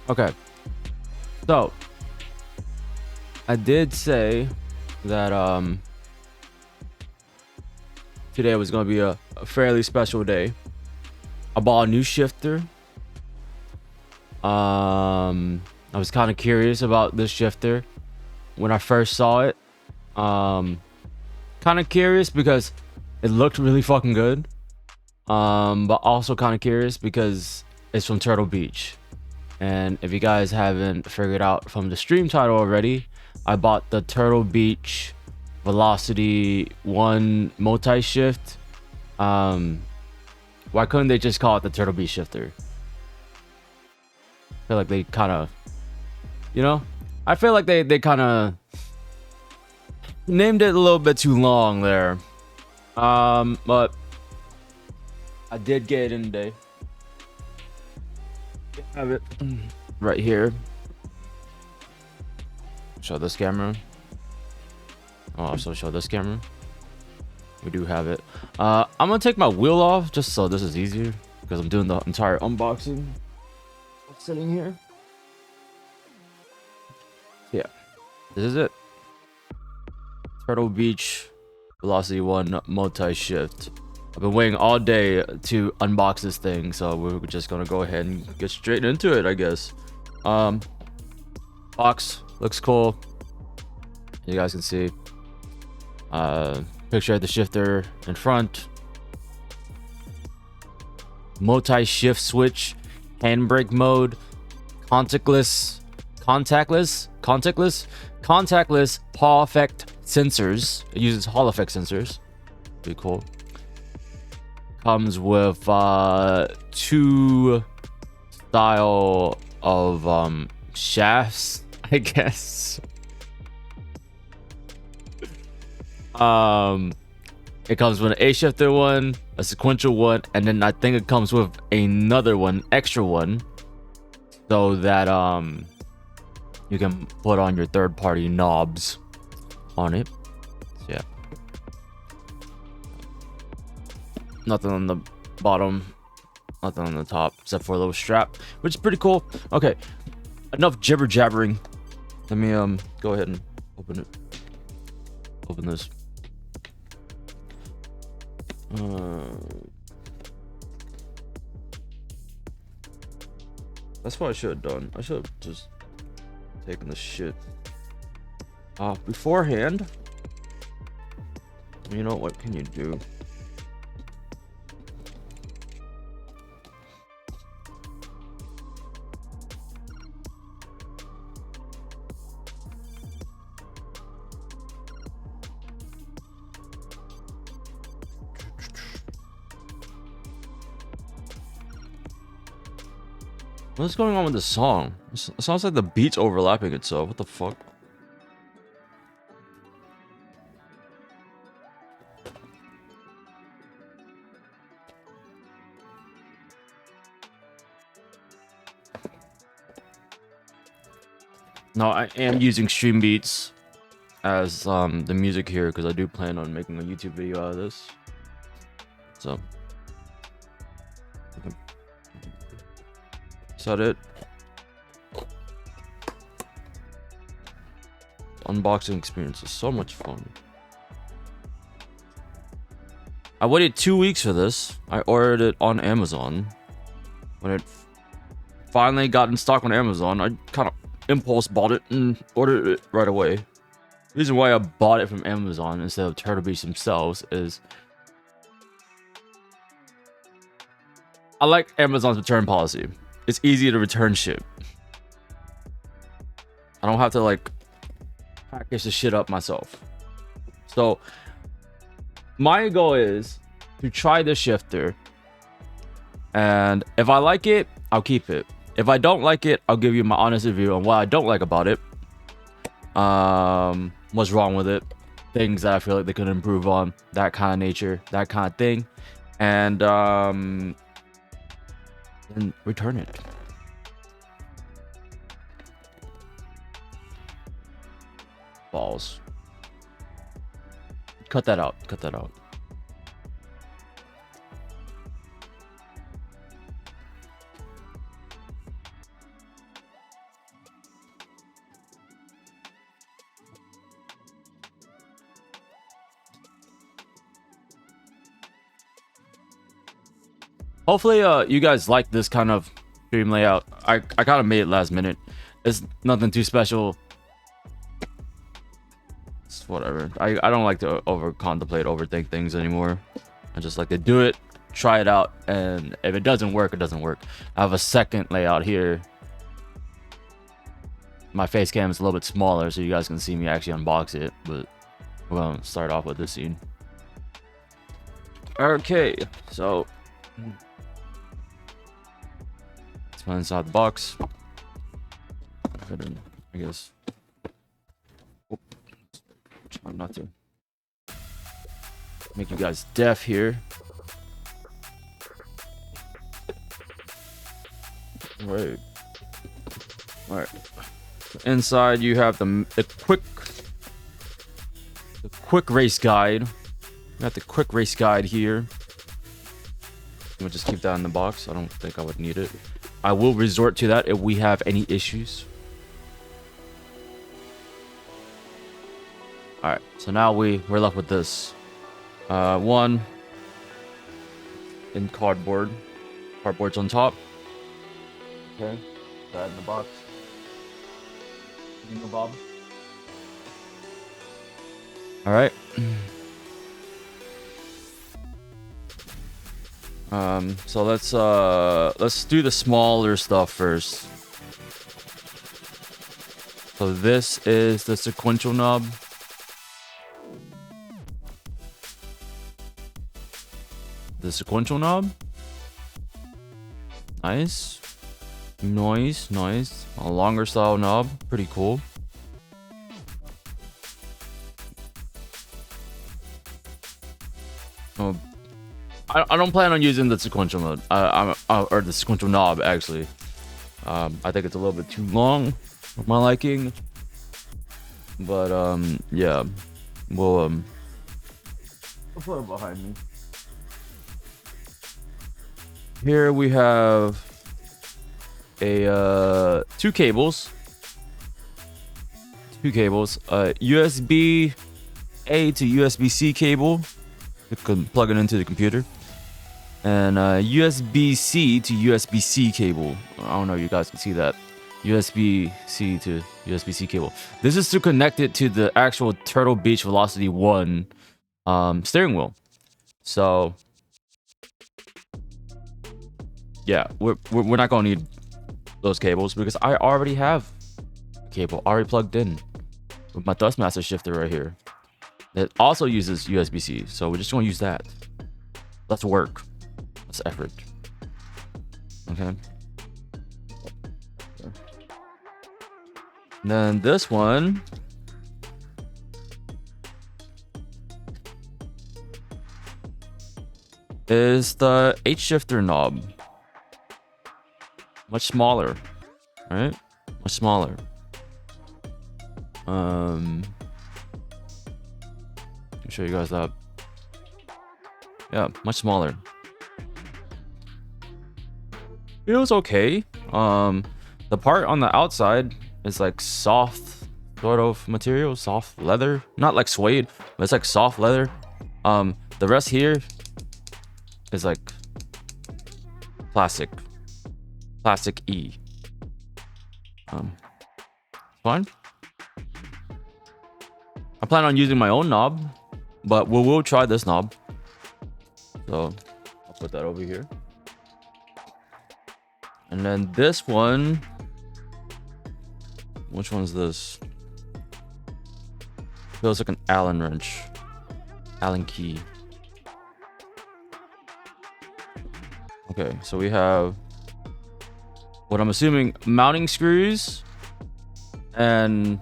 Okay, so I did say that today was gonna be a fairly special day. I bought a new shifter. I was kind of curious about this shifter when I first saw it. Kind of curious because it looked really fucking good. But also kind of curious because it's from Turtle Beach. And if you guys haven't figured out from the stream title already, I bought the Turtle Beach VelocityOne multi-shift. Why couldn't they just call it the Turtle Beach shifter? I feel like they kind of, I feel like they kind of named it a little bit too long there. But I did get it in today. Have it right here. Show this camera. Oh, also show this camera. We do have it. I'm gonna take my wheel off just so this is easier because I'm doing the entire unboxing. Sitting here. Yeah, this is it. Turtle Beach VelocityOne multi-shift. I've been waiting all day to unbox this thing, so we're just gonna go ahead and get straight into it, I guess. Box looks cool. You guys can see. Picture of the shifter in front. Multi-shift switch, handbrake mode, contactless Hall effect sensors. It uses Hall effect sensors. Pretty cool. Comes with two style of shafts, I guess. It comes with an A shifter one, a sequential one, and then I think it comes with another one, extra one, so that you can put on your third party knobs on it. So, yeah. Nothing on the bottom, nothing on the top, except for a little strap, which is pretty cool. Okay, enough jibber jabbering. Let me go ahead and open it. Open this. That's what I should have done. I should have just taken the shit beforehand. You know what can you do? What's going on with this song? It sounds like the beat's overlapping itself. What the fuck? No, I am using Stream Beats as the music here because I do plan on making a YouTube video out of this. So. Is that it? Unboxing experience is so much fun. I waited 2 weeks for this. I ordered it on Amazon. When it finally got in stock on Amazon, I kind of impulse bought it and ordered it right away. The reason why I bought it from Amazon instead of Turtle Beach themselves is I like Amazon's return policy. It's easy to return shit. I don't have to like package the shit up myself. So my goal is to try the shifter, and if I like it, I'll keep it. If I don't like it, I'll give you my honest review on what I don't like about it. What's wrong with it, things that I feel like they could improve on, that kind of nature, that kind of thing, and return it. Balls. Cut that out. Cut that out. Hopefully, you guys like this kind of stream layout. I kind of made it last minute. It's nothing too special. It's whatever. I don't like to overthink things anymore. I just like to do it, try it out, and if it doesn't work, it doesn't work. I have a second layout here. My face cam is a little bit smaller, so you guys can see me actually unbox it, but we're gonna start off with this scene. Okay, so let's put inside the box. I guess. Oh, try not to make you guys deaf here. All right. Inside you have the quick race guide. You got the quick race guide here. We'll just keep that in the box. I don't think I would need it. I will resort to that if we have any issues. All right, so now we're left with this one in cardboard. Cardboard's on top. Okay, put that in the box. Bob. All right. So let's do the smaller stuff first. So this is the sequential knob. The sequential knob. Nice. Nice. A longer style knob. Pretty cool. I don't plan on using the sequential mode. Or the sequential knob actually. I think it's a little bit too long for my liking. But yeah, we'll put it behind me. Here we have a two cables. USB A to USB C cable. You can plug it into the computer. And USB-C to USB-C cable. I don't know if you guys can see that. USB-C to USB-C cable. This is to connect it to the actual Turtle Beach VelocityOne steering wheel. So yeah, we're not gonna need those cables because I already have a cable already plugged in with my Thrustmaster shifter right here. It also uses USB-C, so we're just gonna use that. Let's work. Let's effort. Okay. And then this one is the H shifter knob. Much smaller, right? Much smaller. Let me show you guys that. Yeah, much smaller. Feels okay. The part on the outside is like soft sort of material, soft leather. Not like suede, but it's like soft leather. The rest here is like plastic. Plastic E. Fine. I plan on using my own knob, but we will try this knob. So I'll put that over here. And then this one, which one's this? Feels like an Allen wrench. Allen key. Okay, so we have what I'm assuming mounting screws and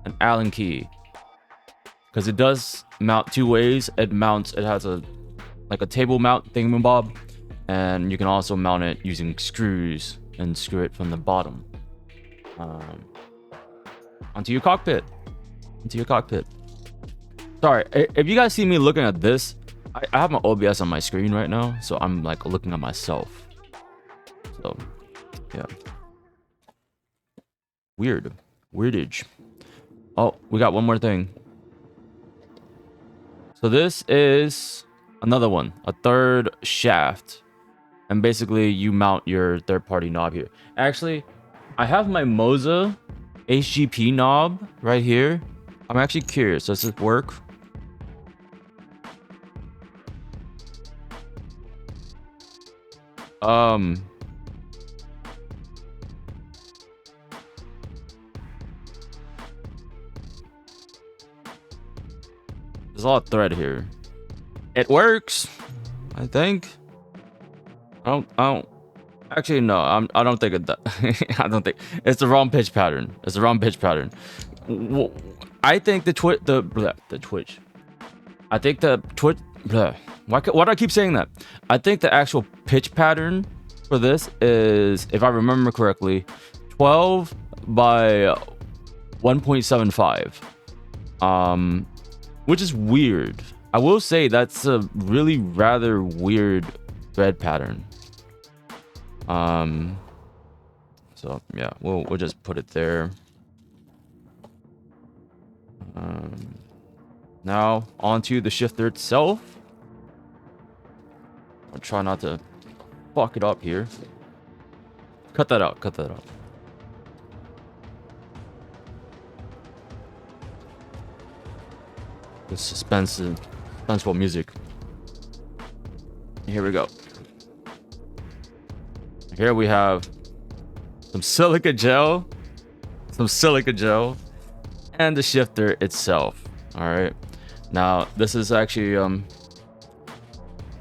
an Allen key. Because it does mount two ways. It has a like a table mount thingamabob. And you can also mount it using screws and screw it from the bottom onto your cockpit. Sorry, if you guys see me looking at this, I have my OBS on my screen right now, so I'm like looking at myself. So, yeah. Weirdage. Oh, we got one more thing. So this is another one, a third shaft. and basically you mount your third-party knob here. Actually, I have my Moza HGP knob right here. I'm actually curious, does this work? There's a lot of thread here. It works, I think. I don't. Actually, no. I don't think it does. I don't think it's the wrong pitch pattern. It's the wrong pitch pattern. I think the Twitch. I think the Twitch. Why do I keep saying that? I think the actual pitch pattern for this is, if I remember correctly, 12 by 1.75. Which is weird. I will say that's a really rather weird thread pattern. So yeah, we'll just put it there. Now onto the shifter itself. I'll try not to fuck it up here. Cut that out. Cut that out. The suspenseful music. Here we go. Here we have some silica gel, and the shifter itself. All right. Now this is actually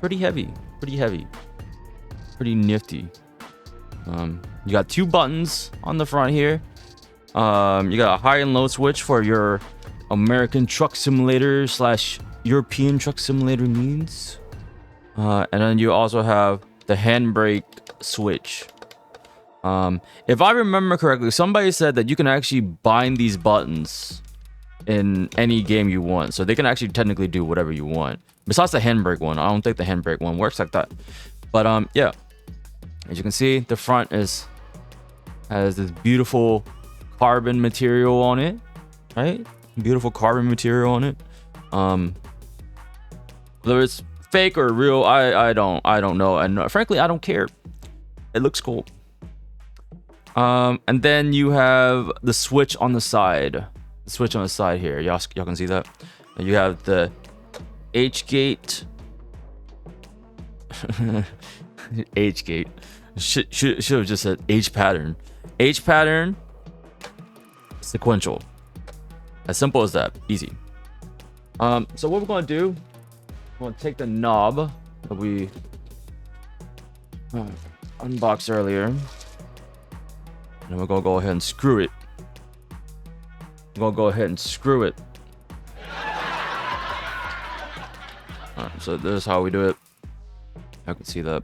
pretty heavy, pretty nifty. You got two buttons on the front here. You got a high and low switch for your American truck simulator / European truck simulator needs. And then you also have the handbrake switch. If I remember correctly, somebody said that you can actually bind these buttons in any game you want, so they can actually technically do whatever you want. Besides the handbrake one, I don't think the handbrake one works like that. But yeah, as you can see, the front has this beautiful carbon material on it, right? Beautiful carbon material on it. Whether it's fake or real, I don't know, and frankly, I don't care. It looks cool. And then you have the switch on the side. The switch on the side here. Y'all can see that. And you have the H gate. H gate. Should have just said H pattern. H pattern. Sequential. As simple as that. Easy. So what we're gonna do? We're gonna take the knob that we unboxed earlier, and we're gonna go ahead and screw it. We're gonna go ahead and screw it. Alright, so this is how we do it. I can see that.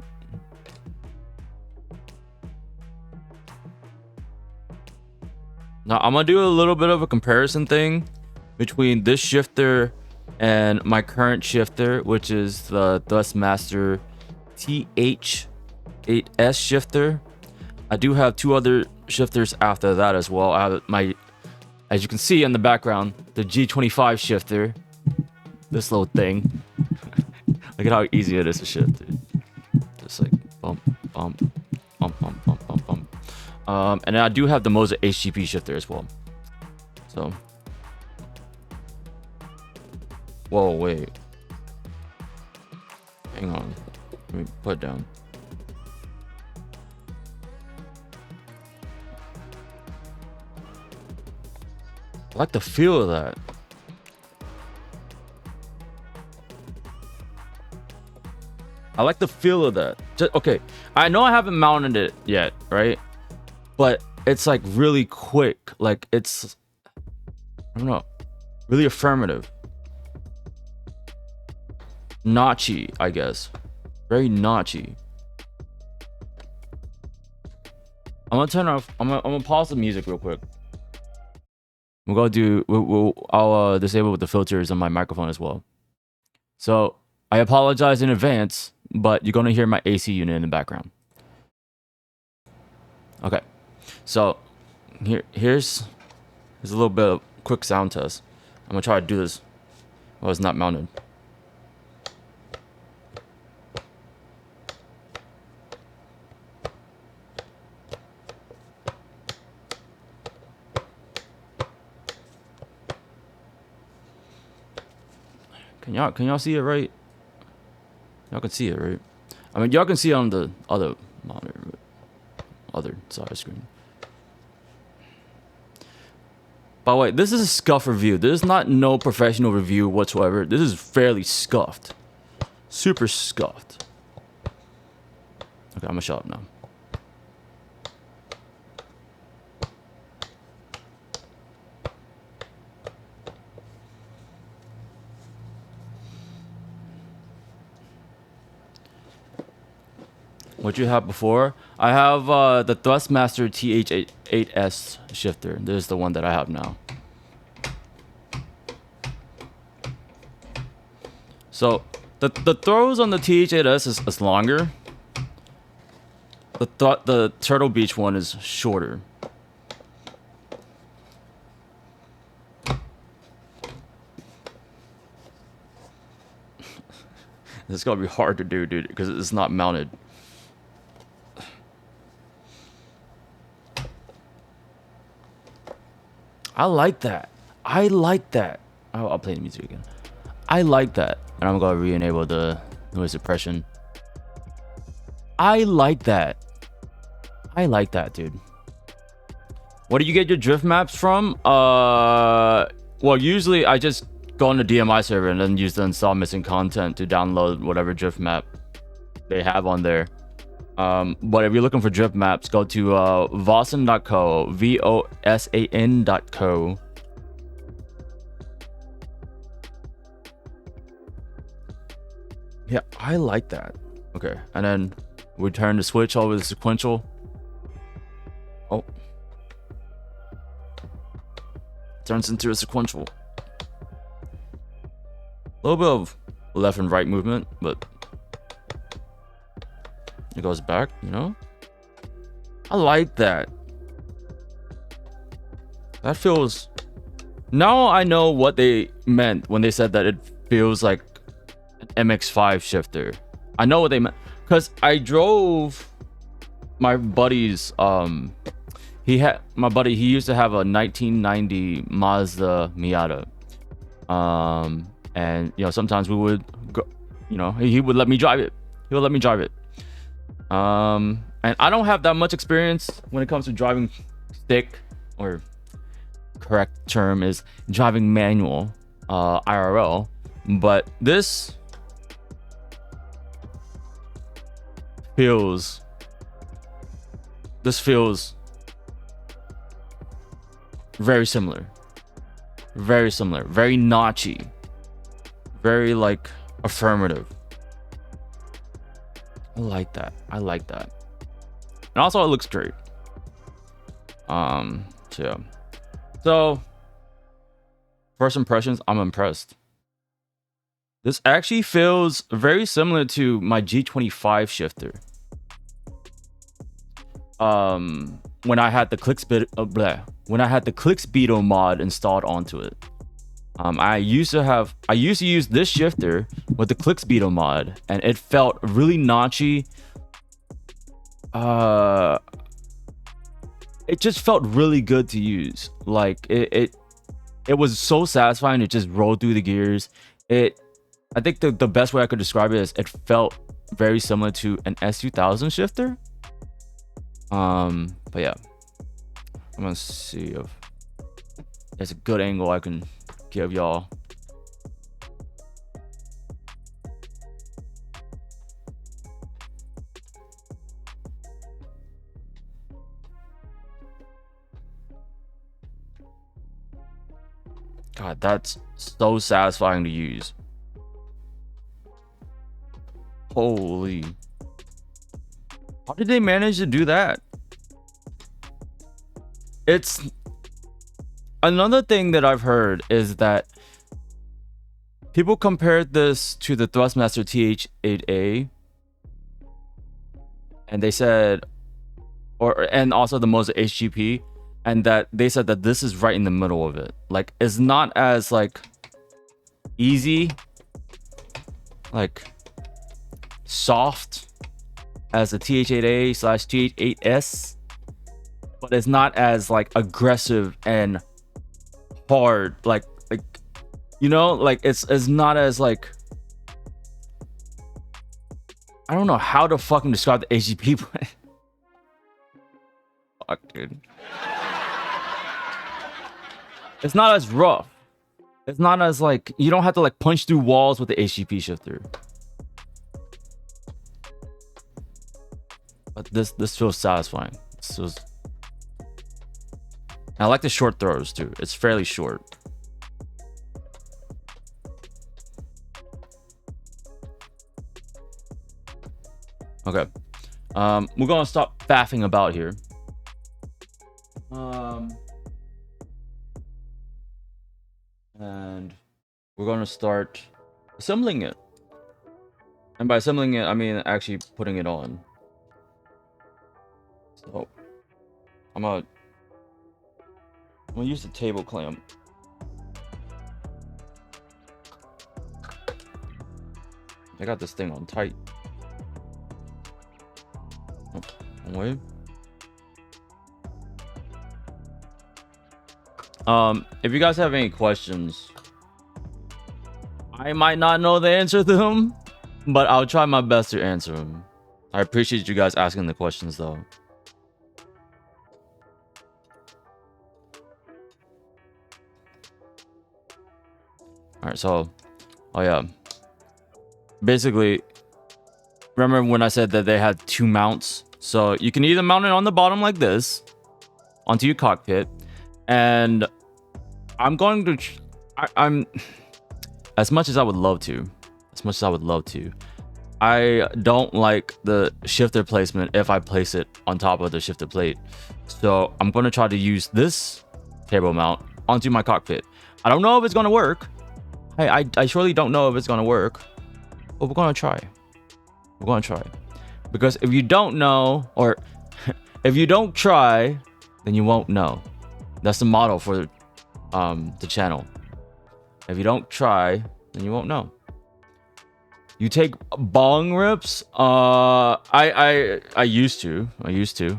Now I'm gonna do a little bit of a comparison thing between this shifter and my current shifter, which is the Thrustmaster TH8S shifter. I do have two other shifters after that as well. I have my, as you can see in the background, the G25 shifter. This little thing. Look at how easy it is to shift, dude. Just like bump, bump, bump, bump, bump, bump, bump. And I do have the Moza HGP shifter as well. So, whoa, wait. Hang on. Let me put it down. I like the feel of that. I like the feel of that. Just, okay, I know I haven't mounted it yet, right? But it's like really quick. Like it's, I don't know, really affirmative. Notchy, I guess. Very notchy. I'm gonna turn off. I'm gonna pause the music real quick. We're gonna do. I'll disable the filters on my microphone as well. So I apologize in advance, but you're gonna hear my AC unit in the background. Okay, so here's a little bit of quick sound test. I'm gonna try to do this while it's not mounted. Can y'all see it right? Y'all can see it, right? I mean, y'all can see it on the other monitor, other side of the screen. By the way, this is a scuff review. This is not no professional review whatsoever. This is fairly scuffed. Super scuffed. Okay, I'm gonna shut up now. What you have before? I have the Thrustmaster TH8S shifter. This is the one that I have now. So the throws on the TH8S is longer. The Turtle Beach one is shorter. This is gonna be hard to do, dude, because it's not mounted. I like that. I like that. I'll play the music again. I like that. And I'm gonna re-enable the noise suppression. I like that. I like that, dude. What do you get your drift maps from? Well, usually I just go on the DMI server and then use the install missing content to download whatever drift map they have on there. But if you're looking for drift maps, go to vosan.co, VOSAN.co. Yeah, I like that. Okay, and then we turn the switch over to sequential. Oh. Turns into a sequential. A little bit of left and right movement, but it goes back, you know? I like that. That feels... Now I know what they meant when they said that it feels like an MX-5 shifter. I know what they meant. Because I drove my buddy's... he used to have a 1990 Mazda Miata. And, you know, sometimes we would go... You know, he would let me drive it. He would let me drive it. And I don't have that much experience when it comes to driving stick, or correct term is driving manual, IRL. But this feels very similar, very notchy, very like affirmative. I like that. And also it looks great. So yeah. So first impressions, I'm impressed. This actually feels very similar to my G25 shifter. When I had the ClickSpeedo mod installed onto it. I used to use this shifter with the ClickSpeedo mod, and it felt really notchy. It just felt really good to use. Like it was so satisfying to just roll through the gears. I think the best way I could describe it is it felt very similar to an S2000 shifter. But yeah, I'm gonna see if there's a good angle I can give y'all. God, that's so satisfying to use. Holy. How did they manage to do that? It's another thing that I've heard is that people compared this to the Thrustmaster TH8A, and they said, and also the Moza HGP, and that they said that this is right in the middle of it. Like, it's not as like easy, like soft as the TH8A/TH8S, but it's not as like aggressive and hard, like You know, like it's not as like, I don't know how to fucking describe the HGP, but fuck, dude. It's not as rough. It's not as like, you don't have to like punch through walls with the HGP shifter. But this feels satisfying. This feels... I like the short throws too. It's fairly short. Okay. We're gonna stop faffing about here. And we're gonna start assembling it. And by assembling it, I mean actually putting it on. So I'm gonna use the table clamp. I got this thing on tight. Oh, wrong way. If you guys have any questions, I might not know the answer to them, but I'll try my best to answer them. I appreciate you guys asking the questions though. Alright, so, oh yeah. Basically, remember when I said that they had two mounts? So you can either mount it on the bottom like this, onto your cockpit, and I'm going to, I'm, as much as I would love to, I don't like the shifter placement if I place it on top of the shifter plate. So I'm going to try to use this table mount onto my cockpit. I don't know if it's going to work. I surely don't know if it's going to work, but we're going to try. We're going to try. Because if you don't know, or if you don't try, then you won't know. That's the motto for the channel. If you don't try, then you won't know. You take bong rips? I used to.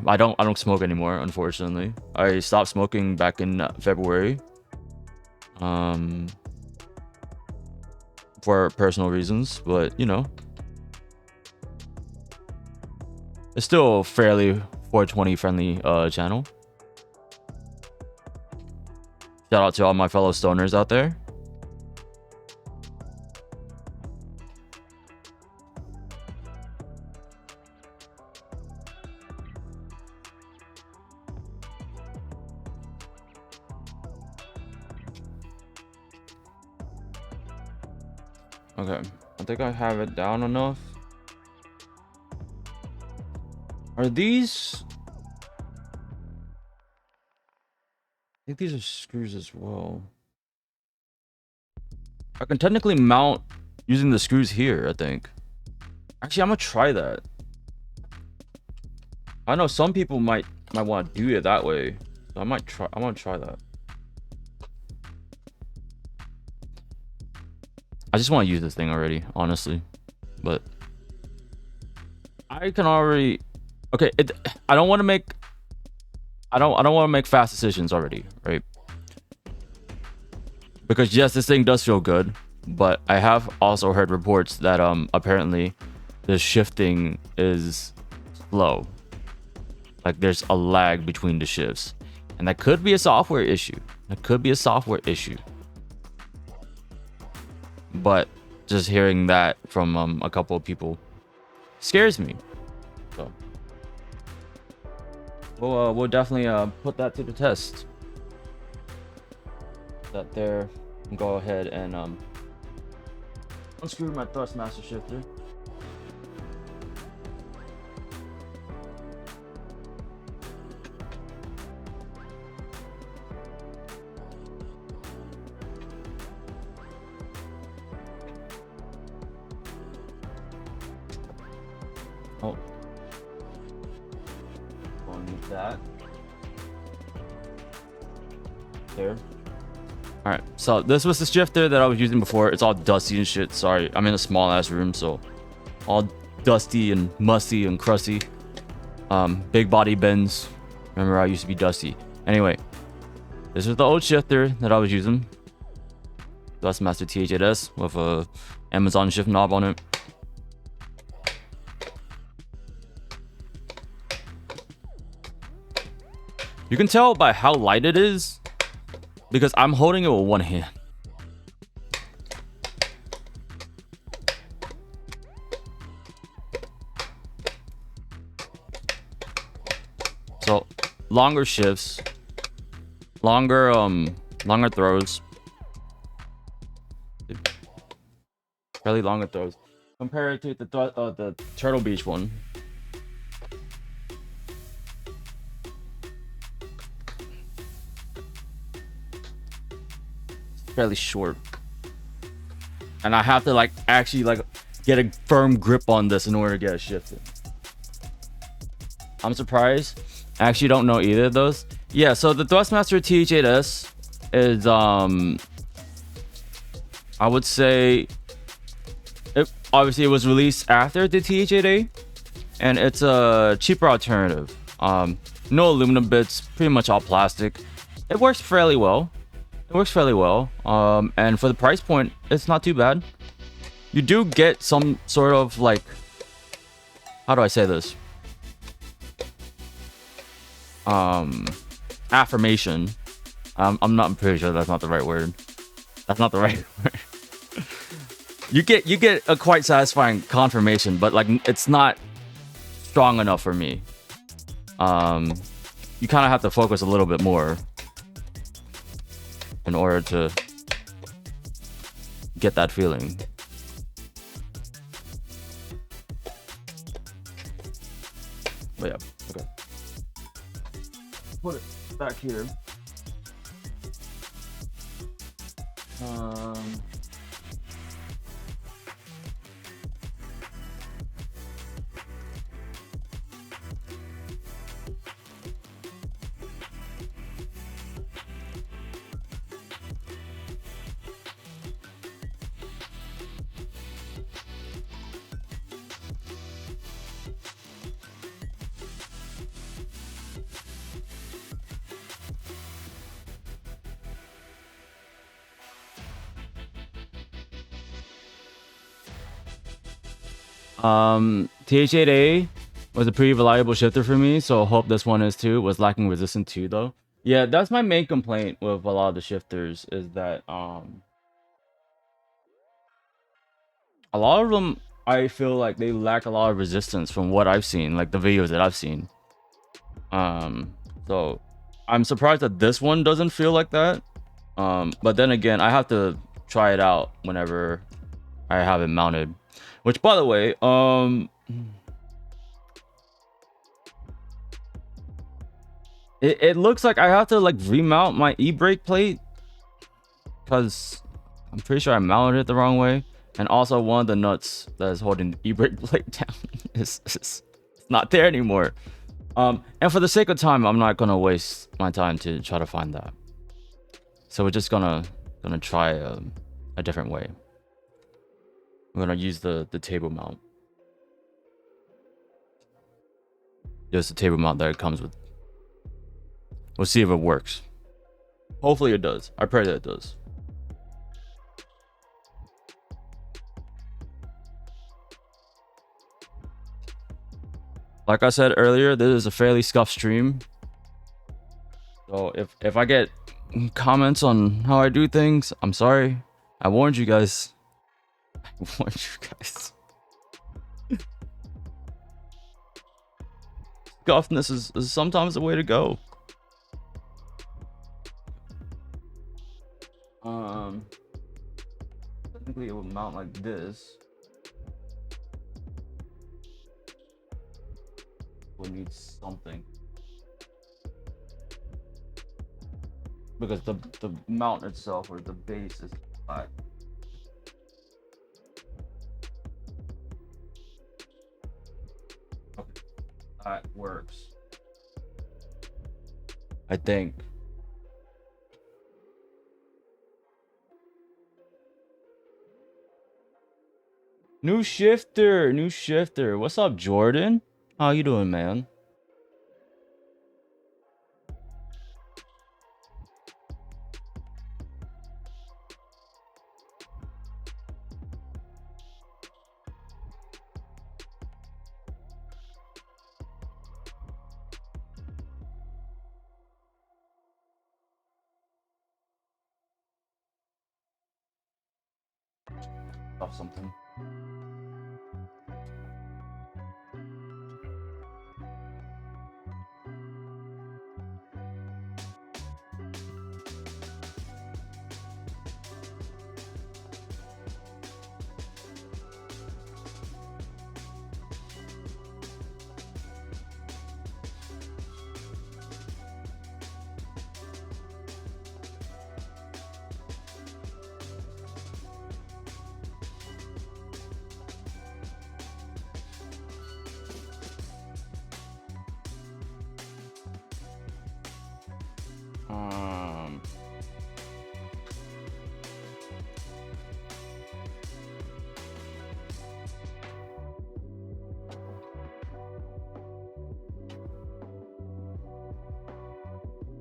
I don't smoke anymore, unfortunately. I stopped smoking back in February. For personal reasons, but you know, it's still a fairly 420 friendly channel. Shout out to all my fellow stoners out there. Okay, I think I have it down enough. Are these... I think these are screws as well. I can technically mount using the screws here, I think. Actually, I'm gonna try that. I know some people might want to do it that way. So I want to try that. I just want to use this thing already, honestly. But I can already... Okay, I don't want to make... I don't want to make fast decisions already, right? Because yes, this thing does feel good, but I have also heard reports that apparently the shifting is slow. Like there's a lag between the shifts. And that could be a software issue. But just hearing that from a couple of people scares me. So we'll definitely put that to the test. That there, go ahead and unscrew my thrustmaster shifter. Oh, going with that there. All right, so this was the shifter that I was using before. It's all dusty and shit. Sorry, I'm in a small ass room, so all dusty and musty and crusty. Big body bends. Remember, I used to be dusty. Anyway, this is the old shifter that I was using. Thrustmaster TH8S with a Amazon shift knob on it. You can tell by how light it is because I'm holding it with one hand. So longer shifts, longer throws, fairly longer throws compared to the Turtle Beach one. Fairly short, and I have to like actually like get a firm grip on this in order to get it shifted. I'm surprised. I actually don't know either of those. Yeah, so the Thrustmaster TH8S is I would say obviously it was released after the TH8A, and it's a cheaper alternative. No aluminum bits, pretty much all plastic. It works fairly well. And for the price point, it's not too bad. You do get some sort of like, how do I say this? Affirmation. I'm pretty sure that's not the right word. That's not the right word. You get a quite satisfying confirmation, but like it's not strong enough for me. You kind of have to focus a little bit more in order to get that feeling. But yeah, okay. Put it back here. TH8A was a pretty reliable shifter for me, so I hope this one is too. Was lacking resistance too, though. Yeah, that's my main complaint with a lot of the shifters is that a lot of them I feel like they lack a lot of resistance from what I've seen, like the videos that I've seen. So I'm surprised that this one doesn't feel like that. But then again, I have to try it out whenever I have it mounted. Which, by the way, it looks like I have to like remount my e-brake plate because I'm pretty sure I mounted it the wrong way, and also one of the nuts that is holding the e-brake plate down is not there anymore. And for the sake of time, I'm not gonna waste my time to try to find that. So we're just gonna try a different way. I'm gonna use the table mount. Just the table mount that it comes with. We'll see if it works. Hopefully it does. I pray that it does. Like I said earlier, this is a fairly scuffed stream. So if I get comments on how I do things, I'm sorry. I warned you guys. Scuffedness is sometimes the way to go. Technically it would mount like this. We'll need something. Because the mount itself or the base is flat. Okay, that works. I think. New shifter. What's up, Jordan? How you doing, man? off something.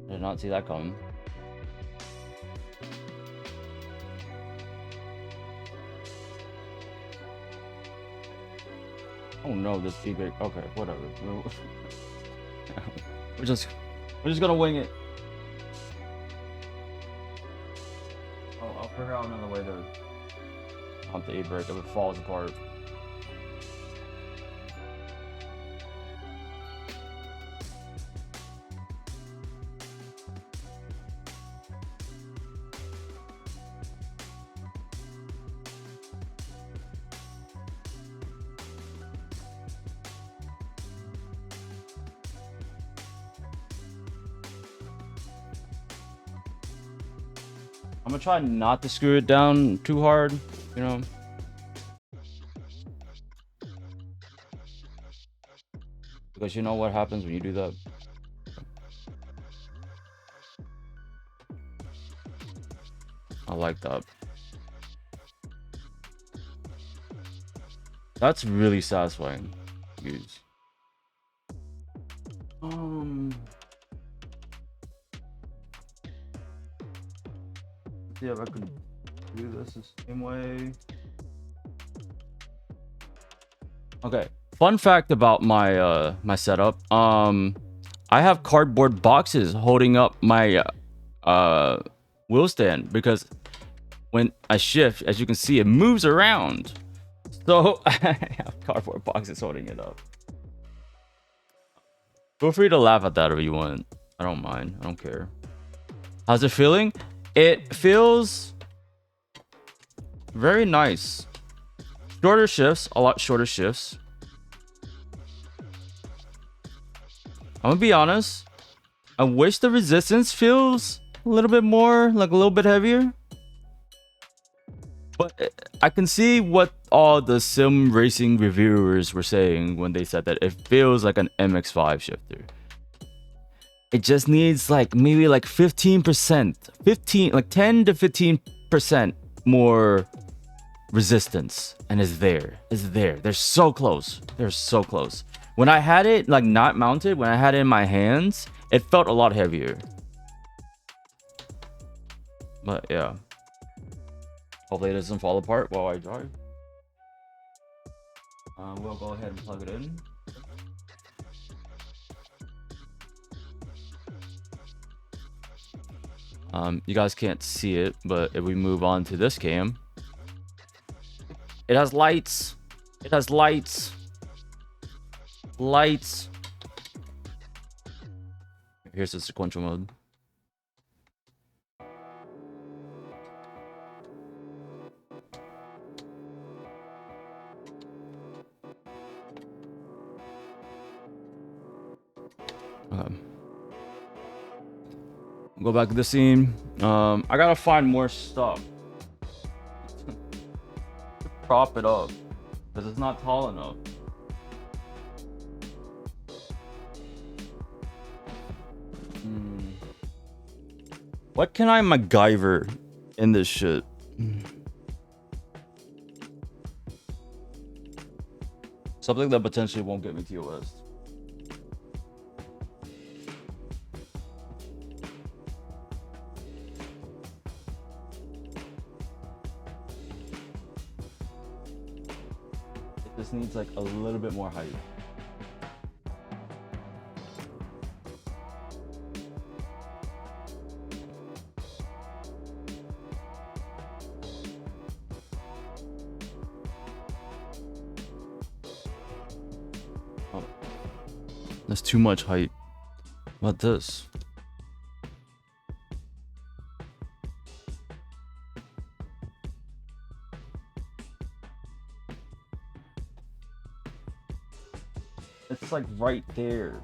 Did not see that coming. Oh no, this feedback. Okay, whatever. we're just gonna wing it. I'll figure out another way to hunt the e-brake if it falls apart. I'm gonna try not to screw it down too hard, you know. Because you know what happens when you do that. I like that. That's really satisfying to use. See if I can do this the same way. Okay. Fun fact about my my setup. I have cardboard boxes holding up my wheel stand because when I shift, as you can see, it moves around. So I have cardboard boxes holding it up. Feel free to laugh at that if you want. I don't mind. I don't care. How's it feeling? It feels very nice. Shorter shifts, a lot shorter shifts. I'm gonna be honest. I wish the resistance feels a little bit more, like a little bit heavier. But I can see what all the sim racing reviewers were saying when they said that it feels like an MX-5 shifter. It just needs like maybe like 15%, like 10 to 15% more resistance, and it's there. It's there. They're so close. They're so close. When I had it like not mounted, when I had it in my hands, it felt a lot heavier. But yeah. Hopefully it doesn't fall apart while I drive. We'll go ahead and plug it in. You guys can't see it, but if we move on to this cam, it has lights. It has lights. Lights. Here's the sequential mode. Go back to the scene. I gotta find more stuff. Prop it up because it's not tall enough. What can I MacGyver in this shit? Something that potentially won't get me TOS. It just needs like a little bit more height. That's too much height. What about this? It's like right there.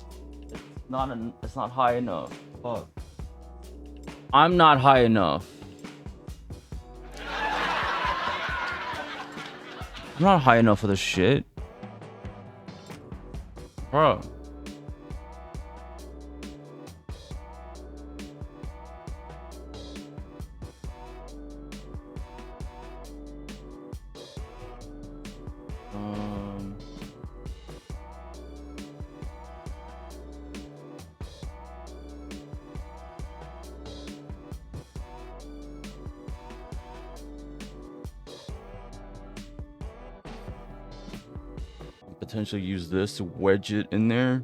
It's not high enough. Fuck. I'm not high enough. I'm not high enough for this shit. Bro. Potentially use this to wedge it in there.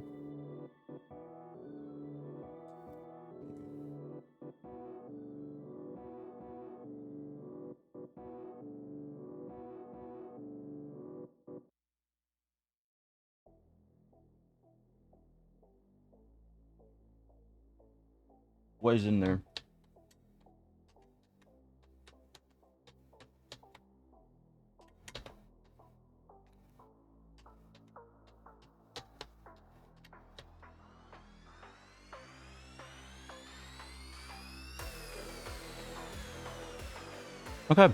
Wedge in there. Okay.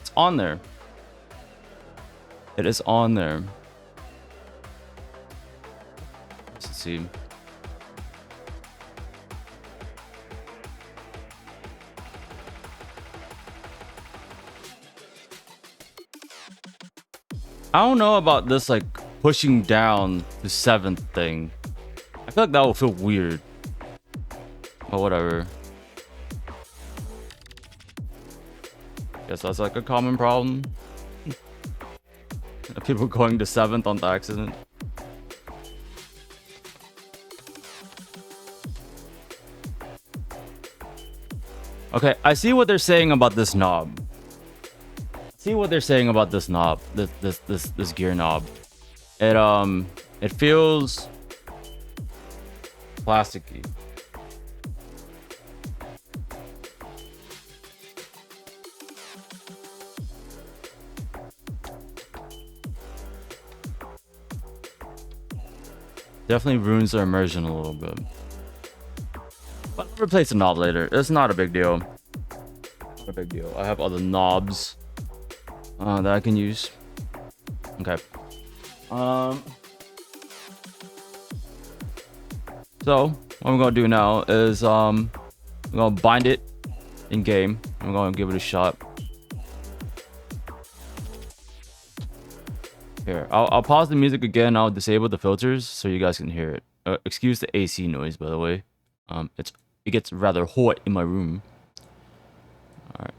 It's on there. It is on there. Let's see. I don't know about this, like, pushing down the 7th thing. I feel like that will feel weird. But whatever. Guess that's like a common problem. People going to 7th on accident. Okay, I see what they're saying about this knob. See what they're saying about this knob, this gear knob. It feels plasticky. Definitely ruins the immersion a little bit. But I'll replace the knob later. It's not a big deal. Not a big deal. I have other knobs that I can use. Okay. So what I'm gonna do now is I'm gonna bind it in game. I'm gonna give it a shot. Here, I'll pause the music again. I'll disable the filters so you guys can hear it. Excuse the AC noise, by the way. It gets rather hot in my room. All right.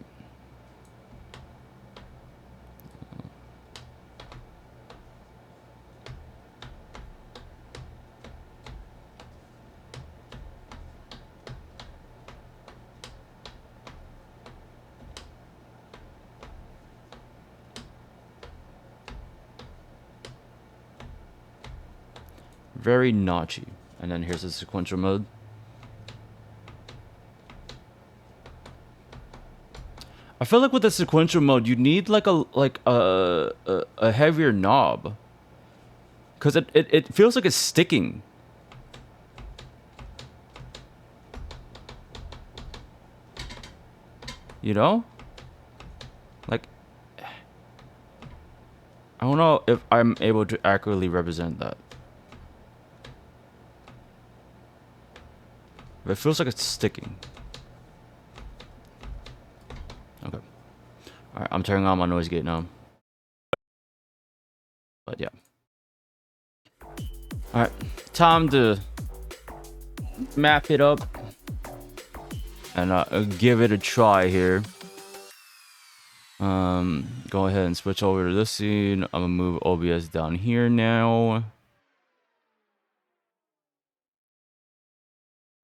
Very notchy. And then here's the sequential mode. I feel like with the sequential mode, you need like a heavier knob, cause it feels like it's sticking. You know, like I don't know if I'm able to accurately represent that. But it feels like it's sticking. Okay. Alright, I'm turning on my noise gate now. But yeah. Alright, time to map it up and give it a try here. Go ahead and switch over to this scene. I'm gonna move OBS down here now.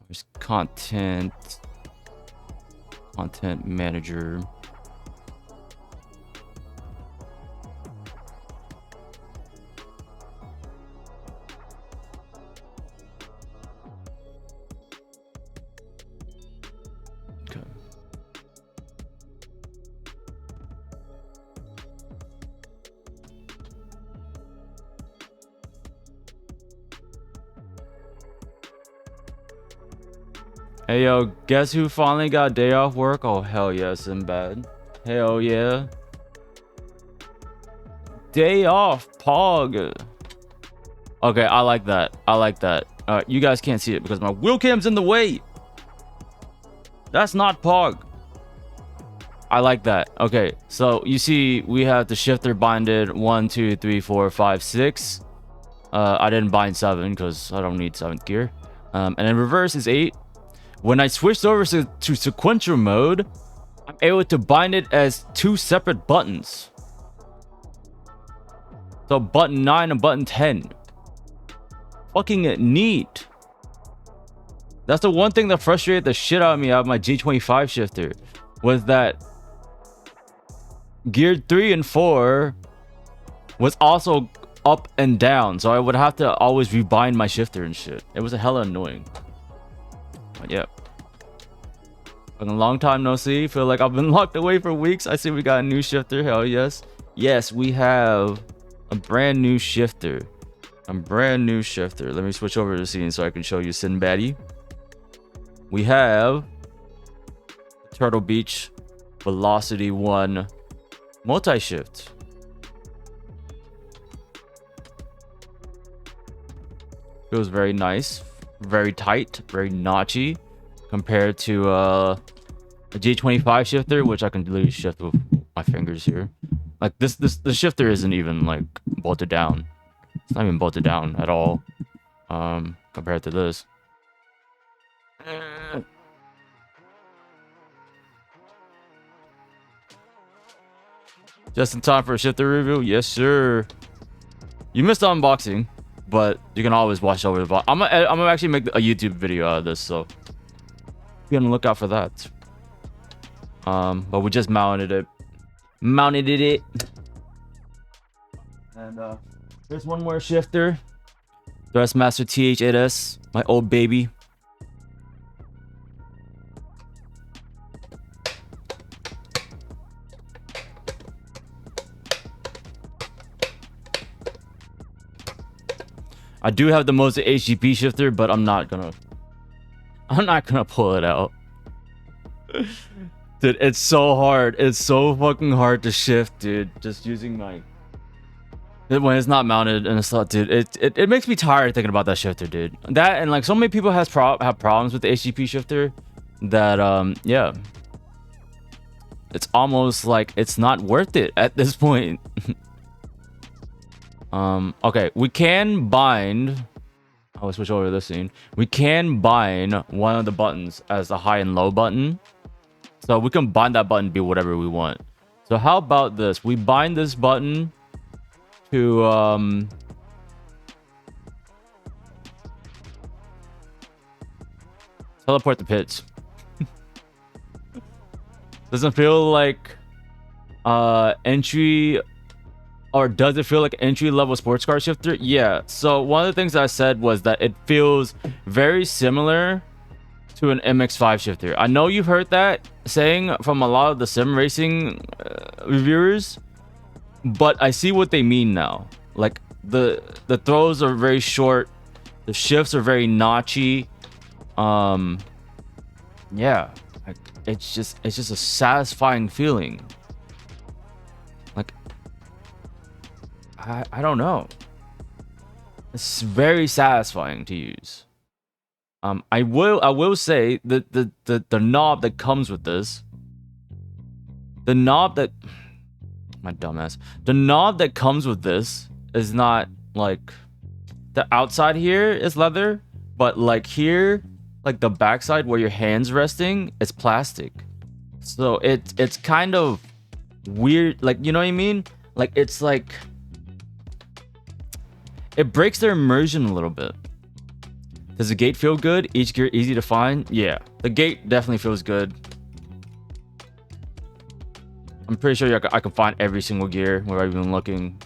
There's content manager. Hey yo, guess who finally got a day off work? Oh hell yes, in bed. Hell yeah. Day off, Pog. Okay, I like that. I like that. You guys can't see it because my wheel cam's in the way. That's not Pog. I like that. Okay, so you see we have the shifter binded 1, 2, 3, 4, 5, 6. I didn't bind 7 because I don't need 7th gear. And then reverse is 8. When I switched over to sequential mode, I'm able to bind it as 2 separate buttons. So button 9 and button 10. Fucking neat. That's the one thing that frustrated the shit out of me out of my G25 shifter. Was that gear 3 and 4 was also up and down. So I would have to always rebind my shifter and shit. It was a hella annoying. But yeah. Been a long time no see. Feel like I've been locked away for weeks. I see we got a new shifter. Hell yes. Yes, we have a brand new shifter. A brand new shifter. Let me switch over to the scene so I can show you Sinbaddy. We have Turtle Beach VelocityOne multi-shift. Feels very nice, very tight, very notchy compared to a G25 shifter, which I can literally shift with my fingers here. Like the shifter isn't even like bolted down. It's not even bolted down at all compared to this. Just in time for a shifter review? Yes, sir. You missed the unboxing, but you can always watch over the box. I'm gonna actually make a YouTube video out of this, so be on the lookout for that. But we just mounted it. And there's one more shifter. Thrustmaster TH8S, my old baby. I do have the most HGP shifter, but I'm not gonna pull it out. Dude, it's so hard. It's so fucking hard to shift, dude. Just using my when it's not mounted and it's not, dude. It makes me tired thinking about that shifter, dude. That and like so many people have problems with the HGP shifter that yeah. It's almost like it's not worth it at this point. Okay, we can bind. I'll switch over to this scene. We can bind one of the buttons as a high and low button. So we can bind that button to be whatever we want. So how about this? We bind this button to teleport the pits. Doesn't feel like entry, or does it feel like entry level sports car shifter? Yeah. So one of the things I said was that it feels very similar to an MX-5 shifter. I know you've heard that saying from a lot of the sim racing reviewers, but I see what they mean now. Like the throws are very short, the shifts are very notchy. Yeah, like it's just a satisfying feeling. Like I don't know. It's very satisfying to use. I will say that the knob that comes with this, the knob that comes with this is not like the outside here is leather, but like here, like the backside where your hand's resting, it's plastic. So it's kind of weird, like, you know what I mean? Like it's like it breaks their immersion a little bit. Does the gate feel good? Each gear easy to find? Yeah, the gate definitely feels good. I'm pretty sure I can find every single gear where I've been looking.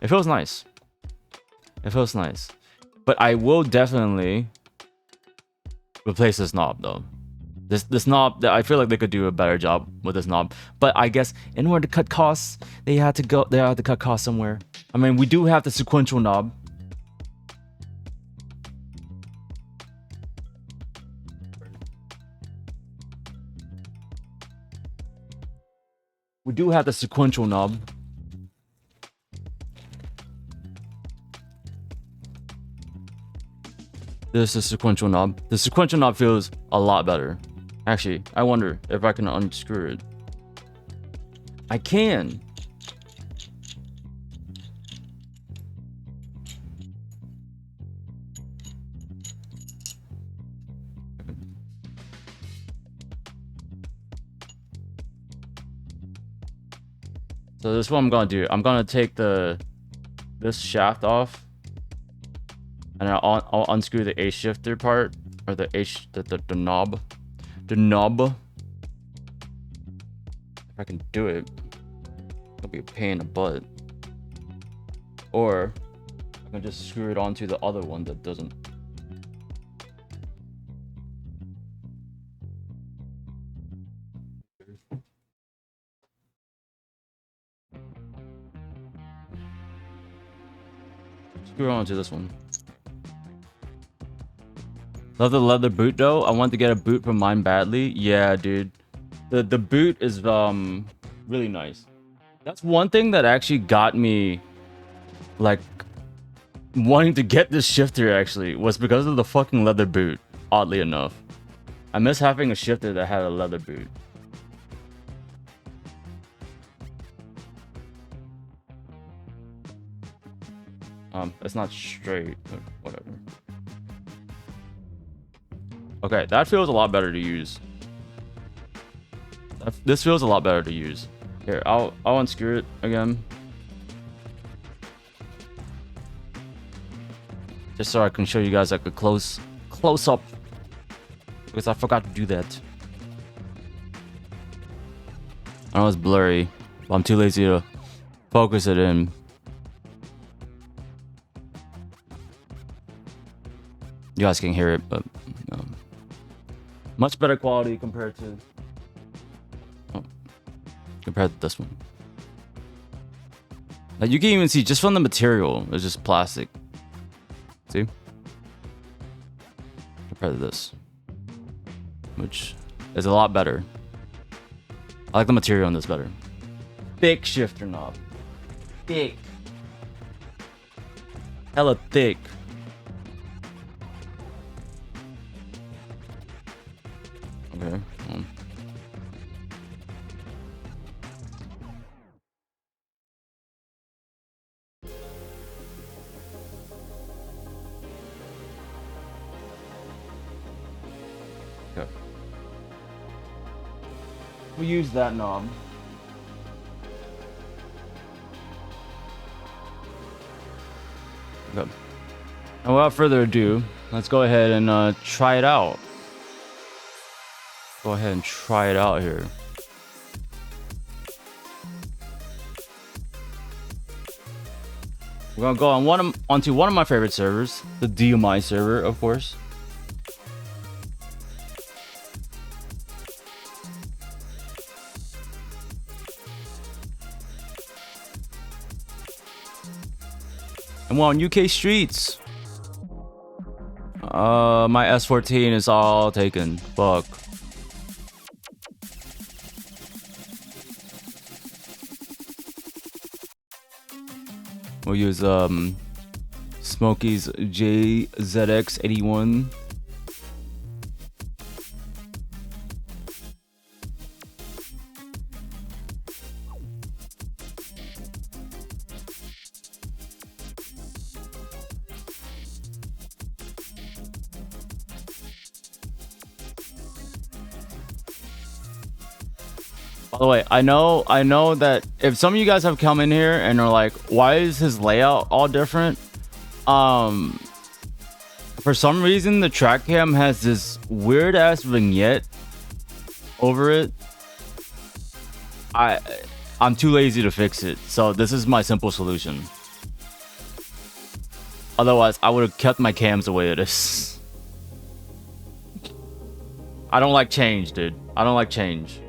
It feels nice. It feels nice. But I will definitely replace this knob though. This knob, I feel like they could do a better job with this knob. But I guess in order to cut costs, they had to cut costs somewhere. I mean, we do have the sequential knob. We do have the sequential knob. This is the sequential knob. The sequential knob feels a lot better. Actually, I wonder if I can unscrew it. I can. So this is what I'm gonna do. I'm gonna take this shaft off, and I'll unscrew the A shifter part, or the knob, the knob. If I can do it, it'll be a pain in the butt. Or I can just screw it onto the other one that doesn't. Screw onto this one. Love the leather boot though. I want to get a boot from mine badly. Yeah, dude. The boot is really nice. That's one thing that actually got me like wanting to get this shifter actually, was because of the fucking leather boot, oddly enough. I miss having a shifter that had a leather boot. It's not straight, but whatever. Okay, that feels a lot better to use. This feels a lot better to use. Here, I'll unscrew it again. Just so I can show you guys like a close up. Because I forgot to do that. I know it's blurry, but I'm too lazy to focus it in. You guys can hear it, but much better quality compared to this one. Like you can even see just from the material, it's just plastic. See? Compared to this, which is a lot better. I like the material on this better. Thick shifter knob. Thick. Hella thick. Okay. Okay. We use that knob. Okay. And without further ado, let's go ahead and try it out. Go ahead and try it out here. We're gonna go on onto one of my favorite servers, the DMI server, of course. And we're on UK streets. My S14 is all taken. Fuck. We'll use Smokey's JZX81. By the way, I know that if some of you guys have come in here and are like, why is his layout all different? For some reason the track cam has this weird ass vignette over it. I'm too lazy to fix it, so this is my simple solution. Otherwise, I would have kept my cams the way it is. I don't like change, dude. I don't like change.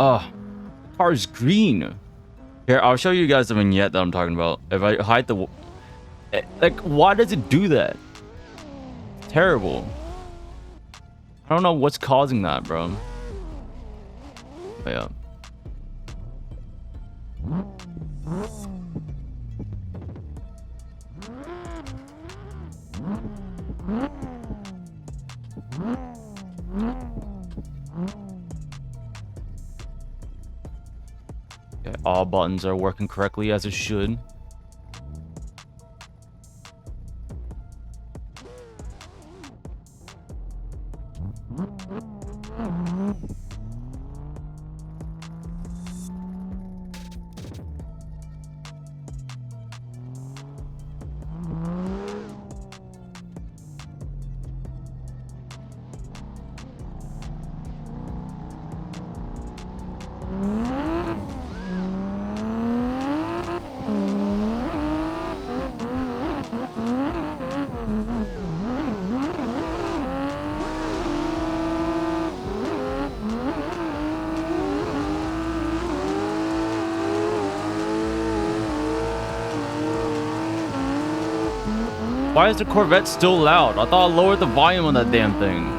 Oh, car is green. Here, I'll show you guys the vignette that I'm talking about. If I hide the... Like, why does it do that? It's terrible. I don't know what's causing that, bro. But yeah. Okay, all buttons are working correctly as it should. Why is the Corvette still loud? I thought I lowered the volume on that damn thing.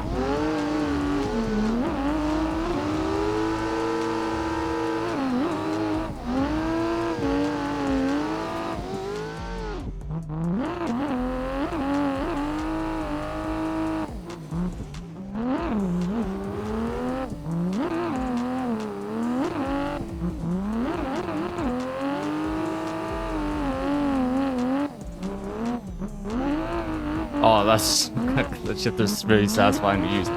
Oh, that's that shifter's very satisfying to use.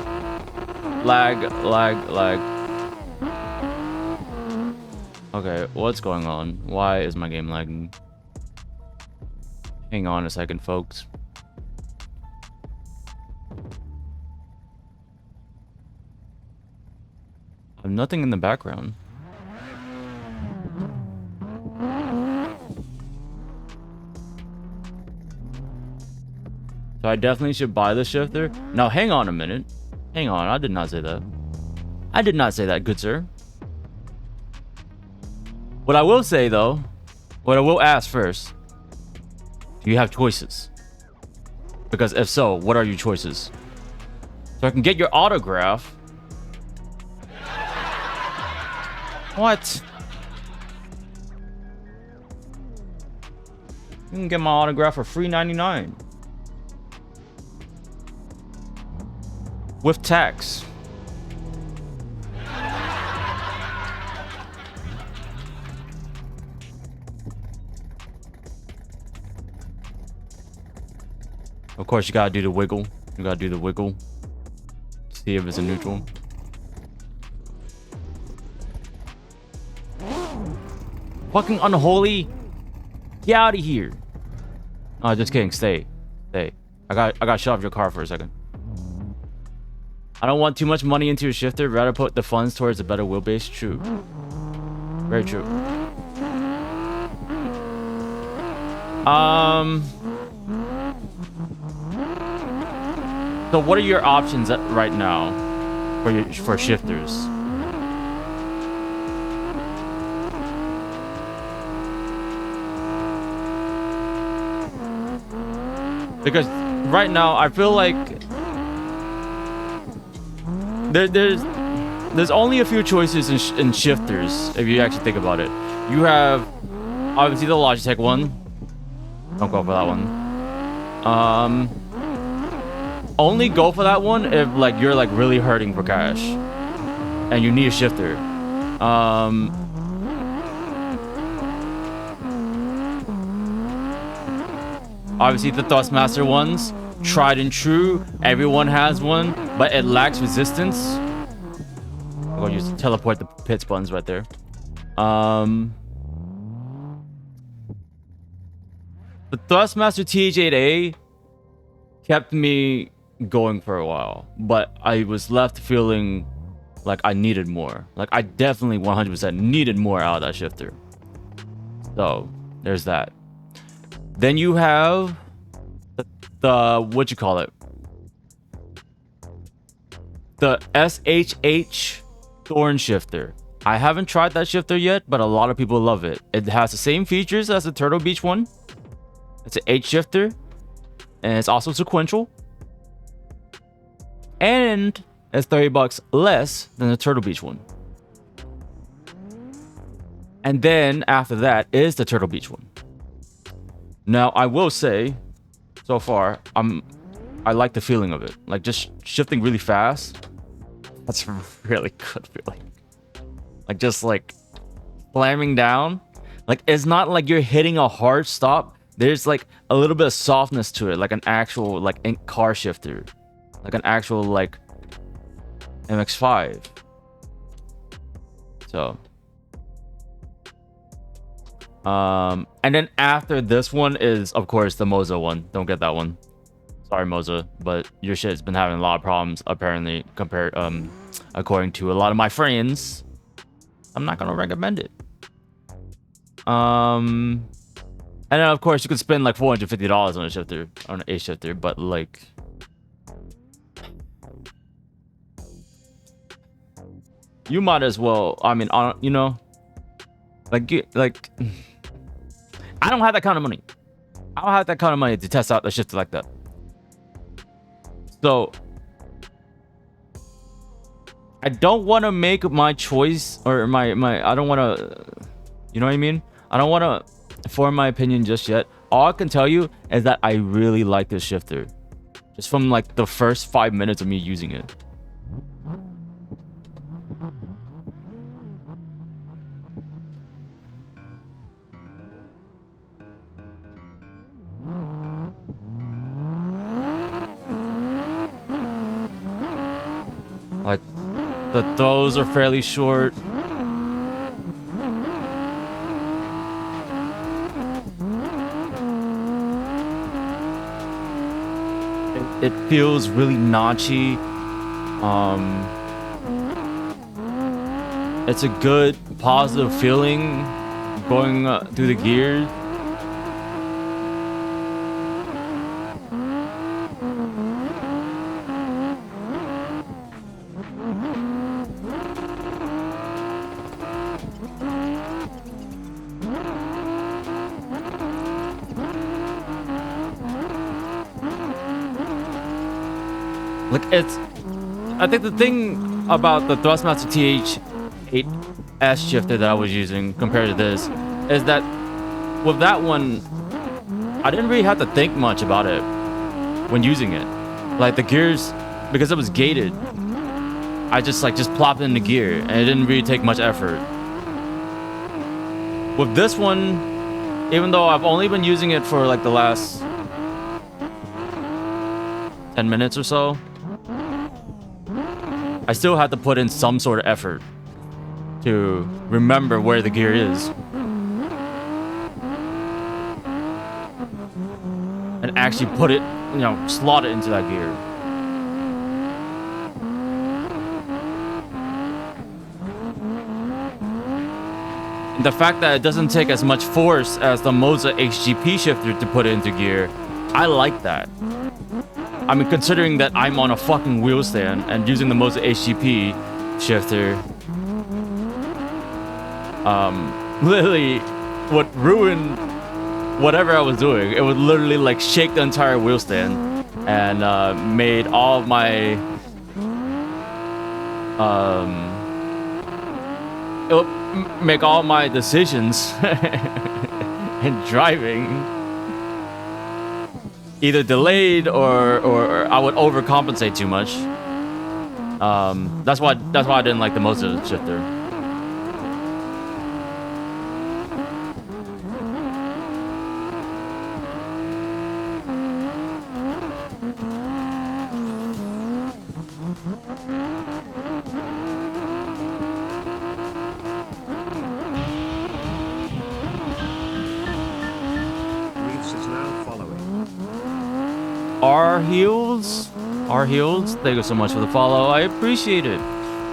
Lag. Okay, what's going on? Why is my game lagging? Hang on a second, folks. I have nothing in the background. So I definitely should buy the shifter. Now, hang on a minute. Hang on, I did not say that. I did not say that, good sir. What I will say, though, what I will ask first, do you have choices? Because if so, what are your choices? So I can get your autograph. What? You can get my autograph for free $99. With tax. Of course, you gotta do the wiggle. You gotta do the wiggle. See if it's a neutral. Fucking unholy. Get out of here. Oh, just kidding. Stay. Stay. I got shut off your car for a second. I don't want too much money into your shifter. Rather put the funds towards a better wheelbase. True. Very true. So what are your options right now for shifters? Because right now I feel like there's only a few choices in shifters if you actually think about it. You have obviously the Logitech one. Don't go for that one. Only go for that one if like you're like really hurting for cash and you need a shifter. Obviously the Thrustmaster ones, tried and true. Everyone has one, but it lacks resistance. I'm gonna use teleport the pits buttons right there. The Thrustmaster TH8A kept me going for a while, but I was left feeling like I needed more. Like I definitely 100% needed more out of that shifter. So there's that. Then you have the what you call it? The SHH Thorn shifter. I haven't tried that shifter yet, but a lot of people love it. It has the same features as the Turtle Beach one. It's an H shifter, and it's also sequential. And it's $30 less than the Turtle Beach one. And then after that is the Turtle Beach one. Now, I will say, so far, I like the feeling of it. Like, just shifting really fast. That's a really good feeling. Like, just like slamming down. Like, it's not like you're hitting a hard stop. There's like a little bit of softness to it, like an actual like car shifter, like an actual like MX-5. So, and then after this one is of course the Moza one. Don't get that one. Sorry, Moza, but your shit's been having a lot of problems apparently. According to a lot of my friends. I'm not gonna recommend it. And then of course you could spend like $450 on a shifter, on an A shifter, but like, you might as well. I mean, you know, like I don't have that kind of money. I don't have that kind of money to test out the shifter like that. So I don't want to make my choice or my I don't want to, you know what I mean? I don't want to form my opinion just yet. All I can tell you is that I really like this shifter. Just from like the first 5 minutes of me using it. Like, the throws are fairly short. It feels really notchy. It's a good positive feeling going through the gears. Like, I think the thing about the Thrustmaster TH8S shifter that I was using compared to this is that with that one, I didn't really have to think much about it when using it. Like, the gears, because it was gated, I just plopped in the gear and it didn't really take much effort. With this one, even though I've only been using it for like the last 10 minutes or so, I still had to put in some sort of effort to remember where the gear is and actually put it, you know, slot it into that gear. The fact that it doesn't take as much force as the Moza HGP shifter to put it into gear, I like that. I mean, considering that I'm on a fucking wheel stand and using the Moza HGP shifter, literally would ruin whatever I was doing. It would literally like shake the entire wheel stand and made all of my it would make all my decisions in driving either delayed or I would overcompensate too much. That's why I didn't like the Moza shifter. Our heels, thank you so much for the follow. I appreciate it.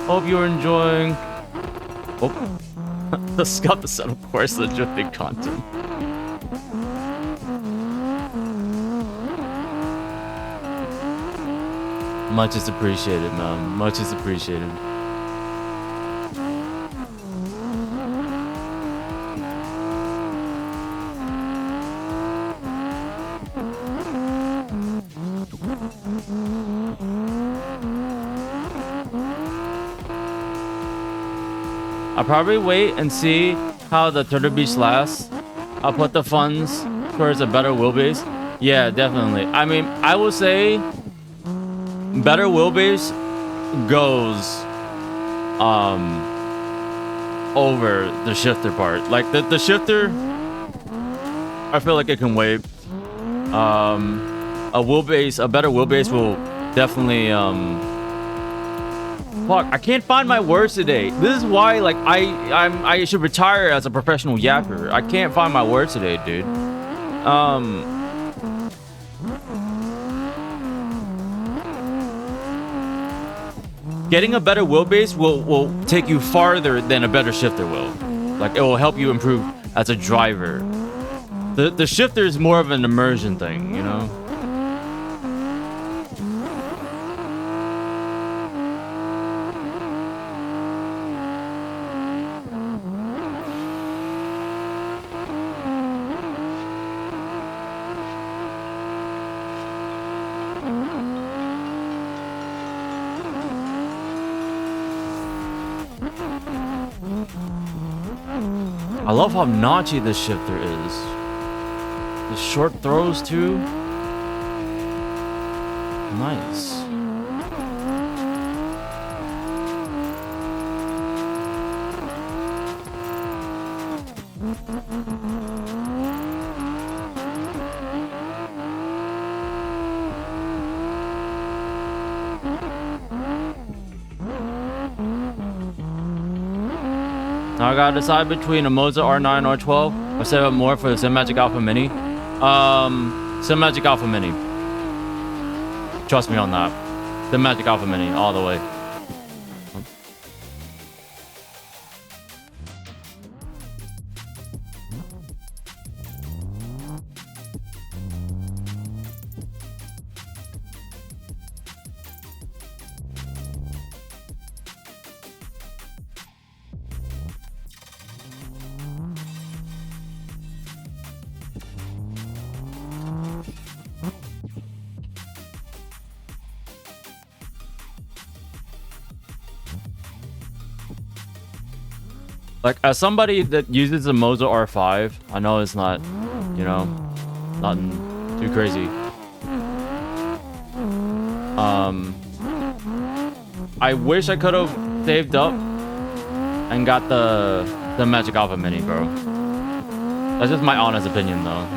Hope you're enjoying. Oh, the scuff is of course the drifting content. Much is appreciated, man. Much is appreciated. I'll probably wait and see how the Turtle Beach lasts. I'll put the funds towards a better wheelbase. Yeah, definitely. I mean, I will say better wheelbase goes over the shifter part. Like the shifter, I feel like it can wait. A better wheelbase will definitely fuck, I can't find my words today. This is why, like, I should retire as a professional yapper. I can't find my words today, dude. Getting a better wheelbase will take you farther than a better shifter will. Like, it will help you improve as a driver. The shifter is more of an immersion thing, you know? I love how notchy this shifter is. The short throws too. Nice. Now I gotta decide between a Moza R9 or R12 or save up more for the Cinemagic Alpha Mini. Cinemagic Alpha Mini. Trust me on that. Cinemagic Alpha Mini all the way. Like, as somebody that uses a Moza R5, I know it's not, you know, nothing too crazy. I wish I could have saved up and got the Magic Alpha Mini, bro. That's just my honest opinion, though.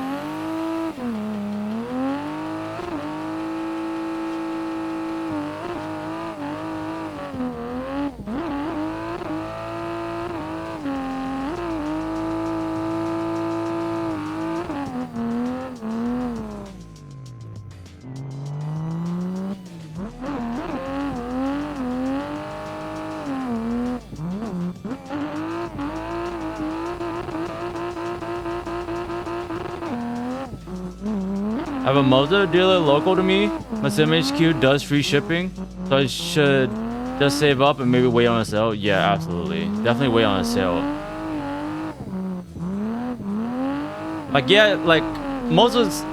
I have a Moza dealer local to me. My Sim HQ does free shipping, so I should just save up and maybe wait on a sale. Yeah, absolutely. Definitely wait on a sale. Like, yeah, like, Moza's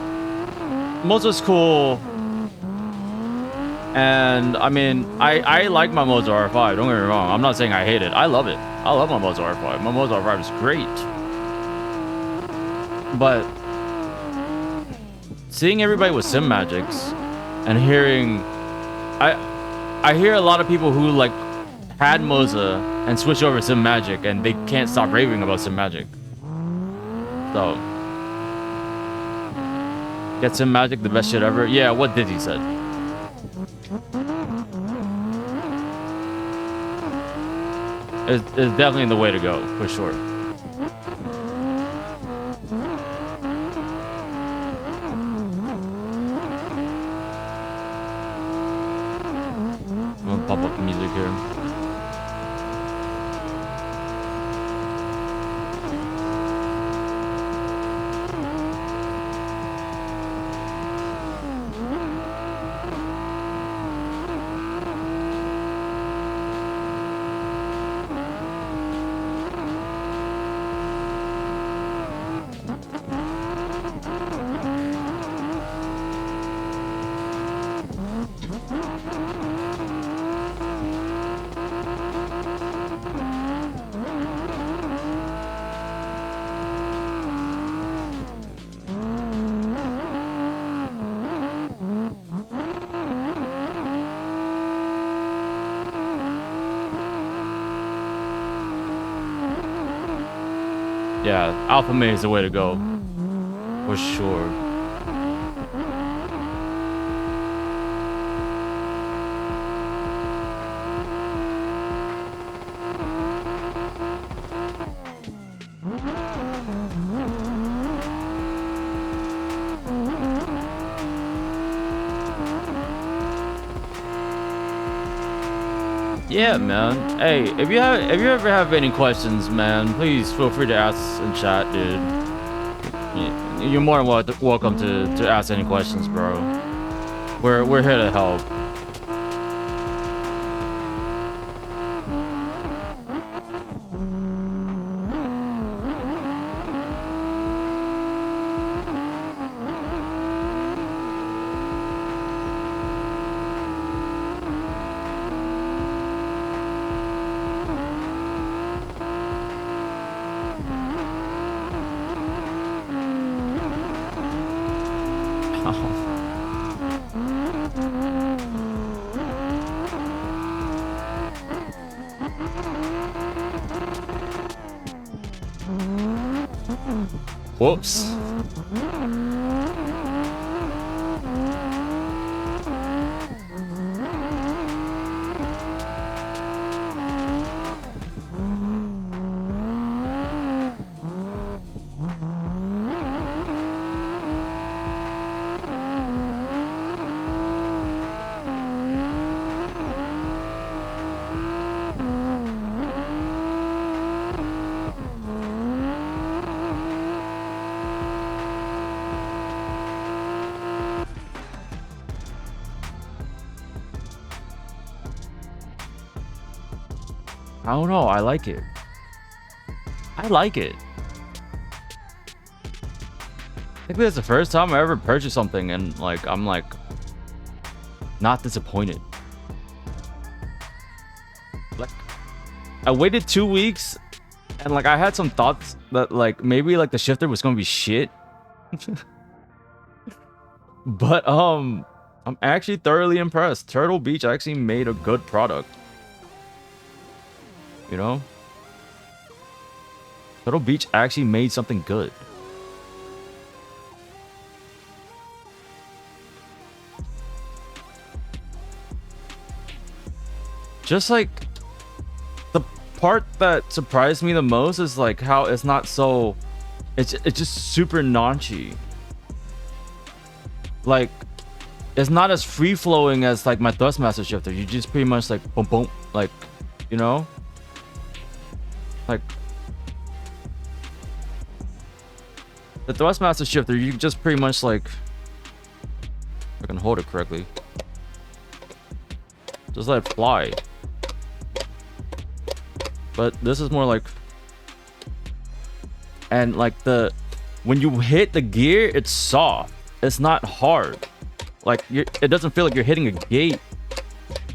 cool. And, I mean, I like my Moza R5. Don't get me wrong. I'm not saying I hate it. I love it. I love my Moza R5. My Moza R5 is great. But seeing everybody with sim magics and hearing, I hear a lot of people who like had Moza and switch over to sim magic and they can't stop raving about sim magic. So get sim magic, the best shit ever. Yeah, what Dizzy said. It's definitely the way to go for sure. Pop up music here. Yeah, alpha main is the way to go. For sure. Yeah, man. Hey, if you ever have any questions, man, please feel free to ask in chat, dude. You're more than welcome to ask any questions, bro. We're here to help. Whoops. I don't know. I like it. I like it. I think that's the first time I ever purchased something and like I'm like not disappointed. Like I waited 2 weeks and like I had some thoughts that like maybe like the shifter was gonna be shit. But I'm actually thoroughly impressed. Turtle Beach actually made a good product. You know? Turtle Beach actually made something good. Just like the part that surprised me the most is like how it's not so it's just super naunchy. Like it's not as free flowing as like my Thrustmaster shifter. You just pretty much like boom boom, like, you know? Like the Thrustmaster shifter, you just pretty much like, if I can hold it correctly, just let it fly. But this is more like, and like when you hit the gear, it's soft. It's not hard. Like it doesn't feel like you're hitting a gate.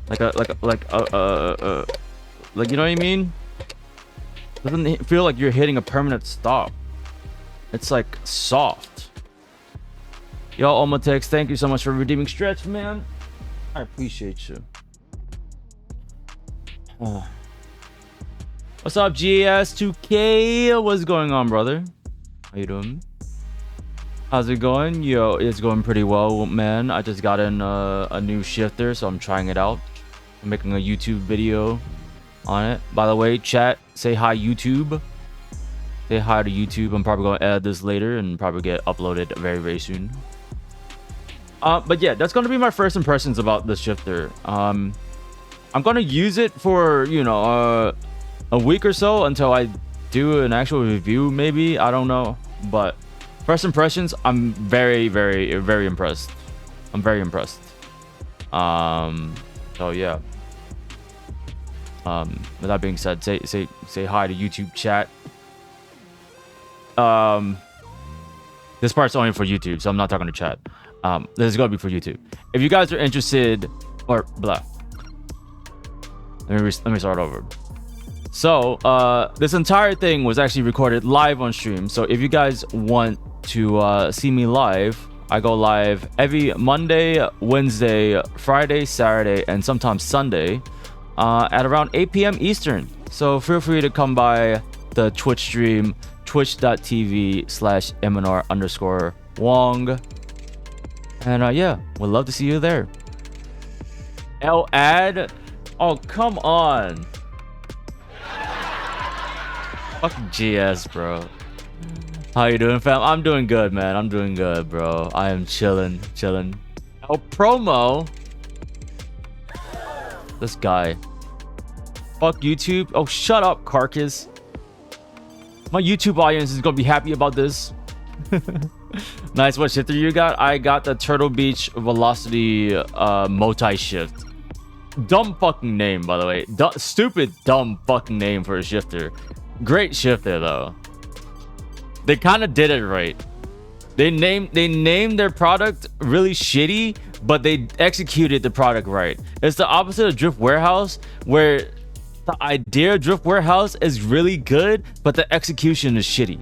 Like you know what I mean? Doesn't feel like you're hitting a permanent stop. It's like soft. Yo, Omotex, thank you so much for redeeming Stretch, man. I appreciate you. What's up, GAS2K? What's going on, brother? How you doing? How's it going? Yo, it's going pretty well, man. I just got in a new shifter, so I'm trying it out. I'm making a YouTube video on it. By the way, chat, say hi YouTube. Say hi to YouTube. I'm probably gonna edit this later and probably get uploaded very, very soon. But yeah, that's gonna be my first impressions about this shifter. I'm gonna use it for, you know, a week or so until I do an actual review, maybe. I don't know. But first impressions, I'm very, very, very impressed. I'm very impressed. So yeah. With that being said, say hi to YouTube chat. This part's only for YouTube, so I'm not talking to chat. This is gonna be for YouTube. If you guys are interested, or blah. Let me start over. So this entire thing was actually recorded live on stream. So if you guys want to see me live, I go live every Monday, Wednesday, Friday, Saturday, and sometimes Sunday at around 8 p.m. Eastern. So feel free to come by the Twitch stream, twitch.tv/MNR_Wong. And yeah, we'd love to see you there. L ad? Oh, come on. Fucking GS, bro. How you doing, fam? I'm doing good, man. I'm doing good, bro. I am chilling. Oh, promo. This guy. Fuck YouTube. Oh, shut up, Carcass. My YouTube audience is gonna be happy about this. Nice. What shifter you got? I got the Turtle Beach Velocity multi-shift. Dumb fucking name, by the way. Stupid dumb fucking name for a shifter. Great shifter though. They kind of did it right. They named their product really shitty, but they executed the product right. It's the opposite of Drift Warehouse, where the idea of Drift Warehouse is really good, but the execution is shitty.